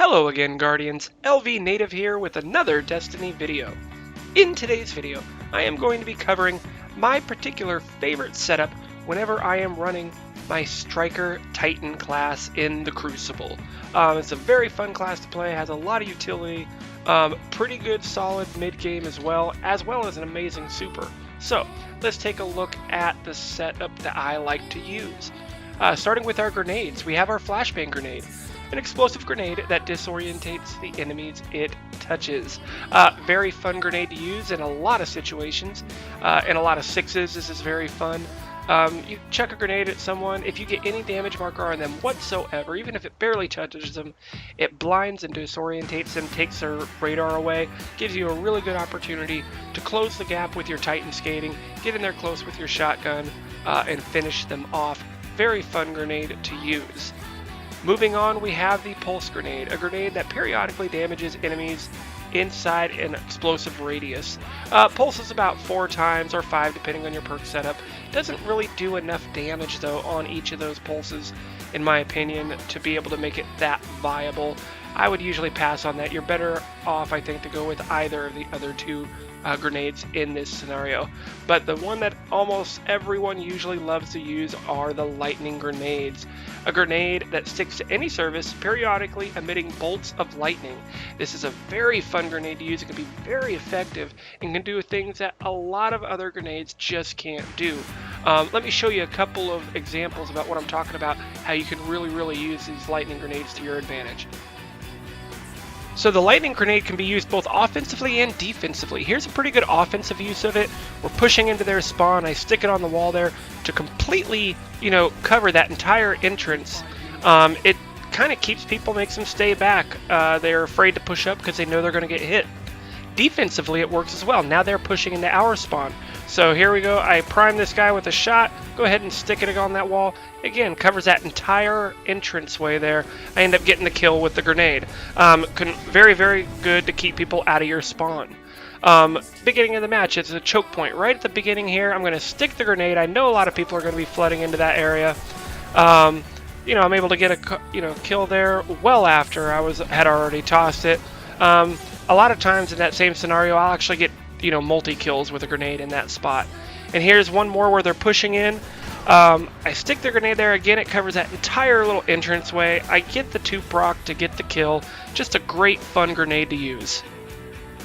Hello again, Guardians. LVnative here with another Destiny video. In today's video, I am going to be covering my particular favorite setup whenever I am running my Striker Titan class in the Crucible. It's a very fun class to play, has a lot of utility, pretty good solid mid-game as well as an amazing super. So, let's take a look at the setup that I like to use. Starting with our grenades, we have our Flashbang Grenade. An explosive grenade that disorientates the enemies it touches. Very fun grenade to use in a lot of situations. In a lot of sixes, this is very fun. You chuck a grenade at someone, if you get any damage marker on them whatsoever, even if it barely touches them, it blinds and disorientates them, takes their radar away, gives you a really good opportunity to close the gap with your Titan skating, get in there close with your shotgun, and finish them off. Very fun grenade to use. Moving on, we have the Pulse Grenade, a grenade that periodically damages enemies inside an explosive radius. Pulses about 4 times or 5 depending on your perk setup. Doesn't really do enough damage though on each of those pulses, in my opinion, to be able to make it that viable. I would usually pass on that. You're better off, I think, to go with either of the other two grenades in this scenario. But the one that almost everyone usually loves to use are the lightning grenades. A grenade that sticks to any surface, periodically emitting bolts of lightning. This is a very fun grenade to use. It can be very effective and can do things that a lot of other grenades just can't do. Let me show you a couple of examples about what I'm talking about, how you can really use these lightning grenades to your advantage. So the lightning grenade can be used both offensively and defensively. Here's a pretty good offensive use of it. We're pushing into their spawn. I stick it on the wall there to completely, cover that entire entrance. It kind of keeps people, makes them stay back. They're afraid to push up because they know they're going to get hit. Defensively, it works as well. Now they're pushing into our spawn. So here we go. I prime this guy with a shot. Go ahead and stick it on that wall. Again, covers that entire entranceway there. I end up getting the kill with the grenade. Very good to keep people out of your spawn. Beginning of the match, it's a choke point. Right at the beginning here, I'm going to stick the grenade. I know a lot of people are going to be flooding into that area. I'm able to get a kill there well after I had already tossed it. A lot of times in that same scenario, I'll actually get multi-kills with a grenade in that spot. And here's one more where they're pushing in. I stick the grenade there again. It covers that entire little entranceway. I get the 2 proc to get the kill. Just a great fun grenade to use.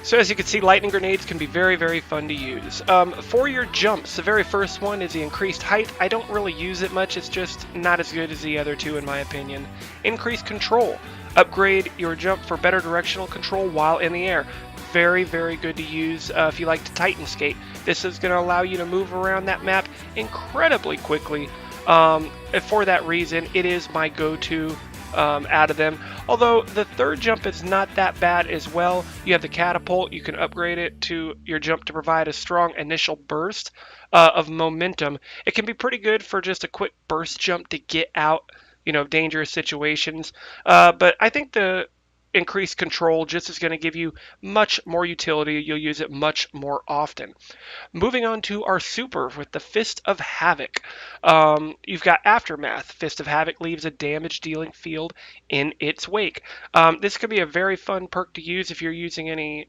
So as you can see, lightning grenades can be very fun to use. For your jumps, the very first one is the increased height. I don't really use it much. It's just not as good as the other two in my opinion. Increased control. Upgrade your jump for better directional control while in the air. Very good to use if you like to Titan skate. This is going to allow you to move around that map incredibly quickly. For that reason, it is my go-to out of them. Although the third jump is not that bad as well. You have the catapult. You can upgrade it to your jump to provide a strong initial burst of momentum. It can be pretty good for just a quick burst jump to get out dangerous situations. But I think the increased control just is going to give you much more utility. You'll use it much more often. Moving on to our super with the Fist of Havoc. You've got Aftermath. Fist of Havoc leaves a damage dealing field in its wake. This could be a very fun perk to use if you're using any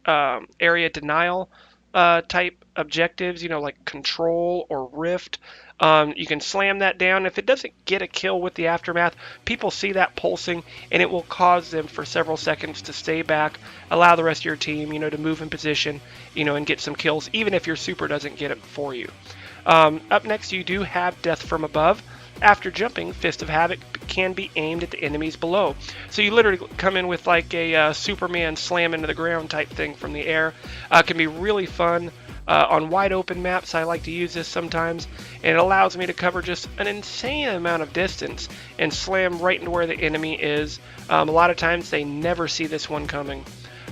area denial type objectives, like control or rift. You can slam that down. If it doesn't get a kill with the Aftermath, people see that pulsing and it will cause them for several seconds to stay back, allow the rest of your team, to move in position, and get some kills, even if your super doesn't get it for you. Up next, you do have Death from Above. After jumping, Fist of Havoc can be aimed at the enemies below. So you literally come in with like a Superman slam into the ground type thing from the air. Can be really fun on wide open maps. I like to use this sometimes, and it allows me to cover just an insane amount of distance and slam right into where the enemy is. A lot of times they never see this one coming.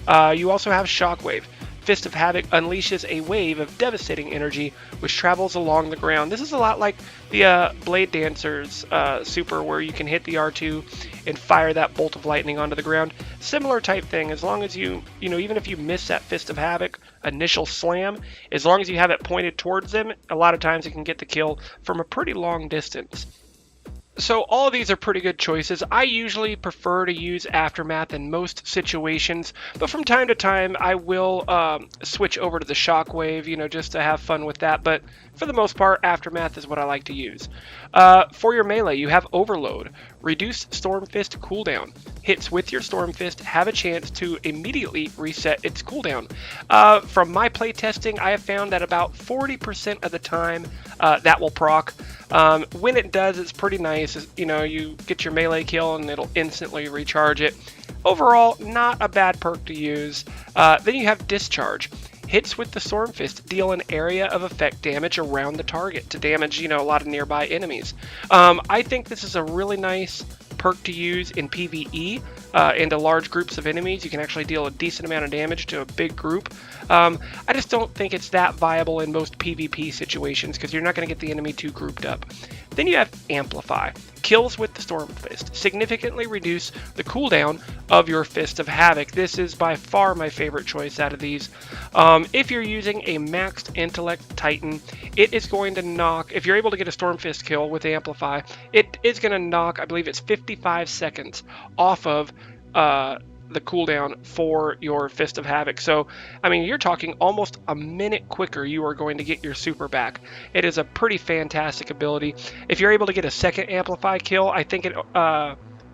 You also have Shockwave. Fist of Havoc unleashes a wave of devastating energy which travels along the ground. This is a lot like the Blade Dancer's super, where you can hit the R2 and fire that bolt of lightning onto the ground. Similar type thing, as long as you even if you miss that Fist of Havoc initial slam, as long as you have it pointed towards them, a lot of times you can get the kill from a pretty long distance. So all of these are pretty good choices. I usually prefer to use Aftermath in most situations, but from time to time I will switch over to the Shockwave, just to have fun with that. But for the most part, Aftermath is what I like to use. For your melee, you have Overload, reduce Storm Fist cooldown. Hits with your Storm Fist have a chance to immediately reset its cooldown. From my playtesting, I have found that about 40% of the time that will proc. When it does, it's pretty nice. You get your melee kill and it'll instantly recharge it. Overall, not a bad perk to use. Then you have Discharge. Hits with the Storm Fist deal an area of effect damage around the target to damage, a lot of nearby enemies. I think this is a really nice perk to use in PvE into large groups of enemies. You can actually deal a decent amount of damage to a big group. I just don't think it's that viable in most PvP situations because you're not going to get the enemy too grouped up. Then you have Amplify. Kills with the Storm Fist significantly reduce the cooldown of your Fist of Havoc. This is by far my favorite choice out of these. If you're using a maxed Intellect Titan, it is going to knock, if you're able to get a Storm Fist kill with Amplify, it is going to knock, I believe it's 55 seconds off of the cooldown for your Fist of Havoc. So, I mean, you're talking almost a minute quicker you are going to get your super back. It is a pretty fantastic ability. If you're able to get a second Amplify kill, I think it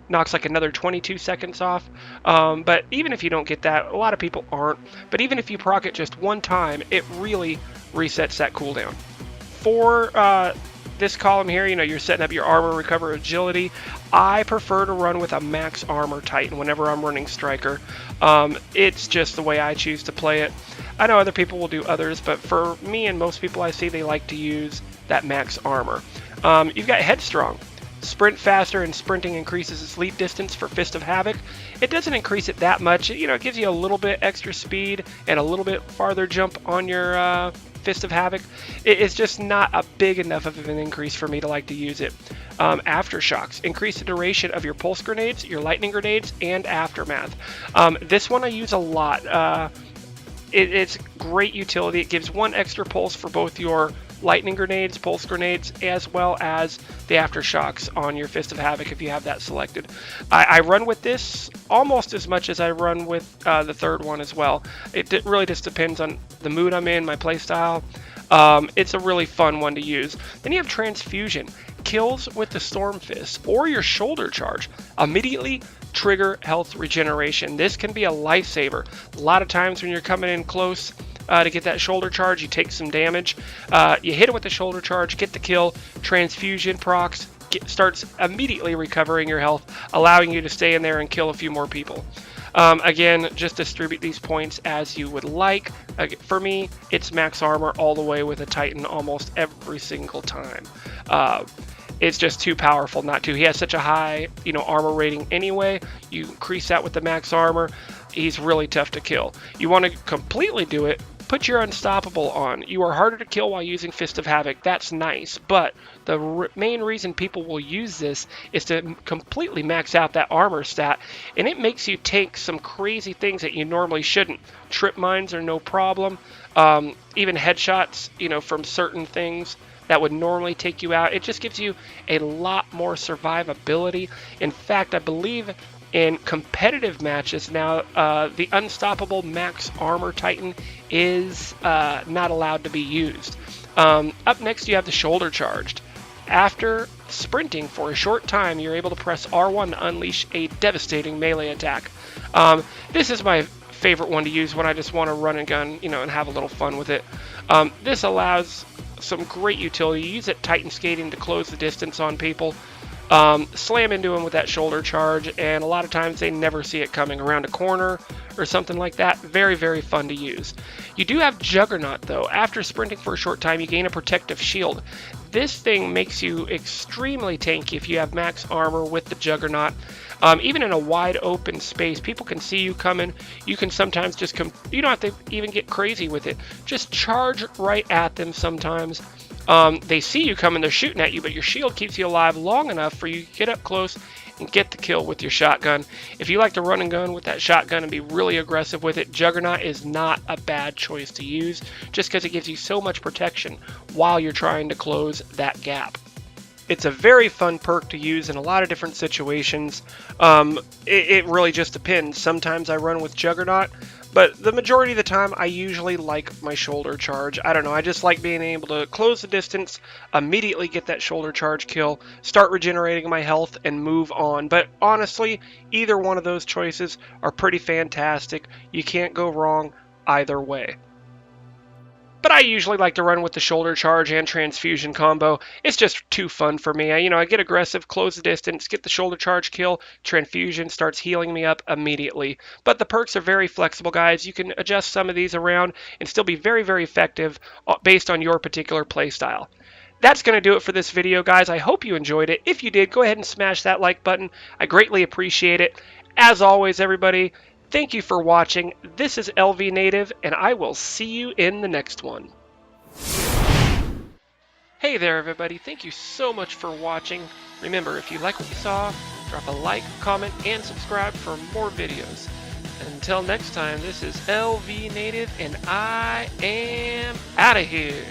knocks like another 22 seconds off. But even if you don't get that, a lot of people aren't. But even if you proc it just one time, it really resets that cooldown. For this column here, you're setting up your armor, recover, agility. I prefer to run with a max armor Titan whenever I'm running Striker. It's just the way I choose to play it. I know other people will do others, but for me and most people I see, they like to use that max armor. You've got Headstrong. Sprint faster, and sprinting increases its leap distance for Fist of Havoc. It doesn't increase it that much. It gives you a little bit extra speed and a little bit farther jump on your Fist of Havoc. It's just not a big enough of an increase for me to like to use it. Aftershocks. Increase the duration of your pulse grenades, your lightning grenades, and Aftermath. This one I use a lot. It's great utility. It gives one extra pulse for both your lightning grenades, pulse grenades, as well as the aftershocks on your Fist of Havoc if you have that selected. I run with this almost as much as I run with the third one as well. It really just depends on the mood I'm in, my playstyle. It's a really fun one to use. Then you have Transfusion. Kills with the Storm Fist or your Shoulder Charge immediately trigger health regeneration. This can be a lifesaver. A lot of times when you're coming in close to get that shoulder charge, you take some damage. You hit it with the shoulder charge, get the kill, transfusion procs, starts immediately recovering your health, allowing you to stay in there and kill a few more people. Again, just distribute these points as you would like. For me, it's max armor all the way with a Titan almost every single time. It's just too powerful not to. He has such a high, armor rating anyway. You increase that with the max armor, he's really tough to kill. You want to completely do it, put your Unstoppable on. You are harder to kill while using Fist of Havoc. That's nice, but the main reason people will use this is to completely max out that armor stat, and it makes you take some crazy things that you normally shouldn't. Trip mines are no problem. Even headshots, from certain things that would normally take you out. It just gives you a lot more survivability. In fact, I believe in competitive matches now, the Unstoppable Max Armor Titan is not allowed to be used. Up next, you have the Shoulder Charged. After sprinting for a short time, you're able to press R1 to unleash a devastating melee attack. This is my favorite one to use when I just want to run and gun, and have a little fun with it. This allows some great utility. Use it Titan skating to close the distance on people. Slam into them with that shoulder charge, and a lot of times they never see it coming around a corner or something like that. Very, very fun to use. You do have Juggernaut, though. After sprinting for a short time, you gain a protective shield. This thing makes you extremely tanky if you have max armor with the Juggernaut. Even in a wide open space, people can see you coming. You can sometimes just you don't have to even get crazy with it. Just charge right at them sometimes. They see you coming, they're shooting at you, but your shield keeps you alive long enough for you to get up close and get the kill with your shotgun. If you like to run and gun with that shotgun and be really aggressive with it, Juggernaut is not a bad choice to use, just because it gives you so much protection while you're trying to close that gap. It's a very fun perk to use in a lot of different situations. It really just depends. Sometimes I run with Juggernaut, but the majority of the time I usually like my shoulder charge. I don't know, I just like being able to close the distance, immediately get that shoulder charge kill, start regenerating my health, and move on. But honestly, either one of those choices are pretty fantastic. You can't go wrong either way. But I usually like to run with the shoulder charge and transfusion combo. It's just too fun for me. I get aggressive, close the distance, get the shoulder charge kill, transfusion starts healing me up immediately. But the perks are very flexible, guys. You can adjust some of these around and still be very, very effective based on your particular playstyle. That's going to do it for this video, guys. I hope you enjoyed it. If you did, go ahead and smash that like button. I greatly appreciate it. As always, everybody, thank you for watching. This is LVnative, and I will see you in the next one. Hey there, everybody. Thank you so much for watching. Remember, if you like what you saw, drop a like, comment, and subscribe for more videos. Until next time, this is LVnative, and I am out of here.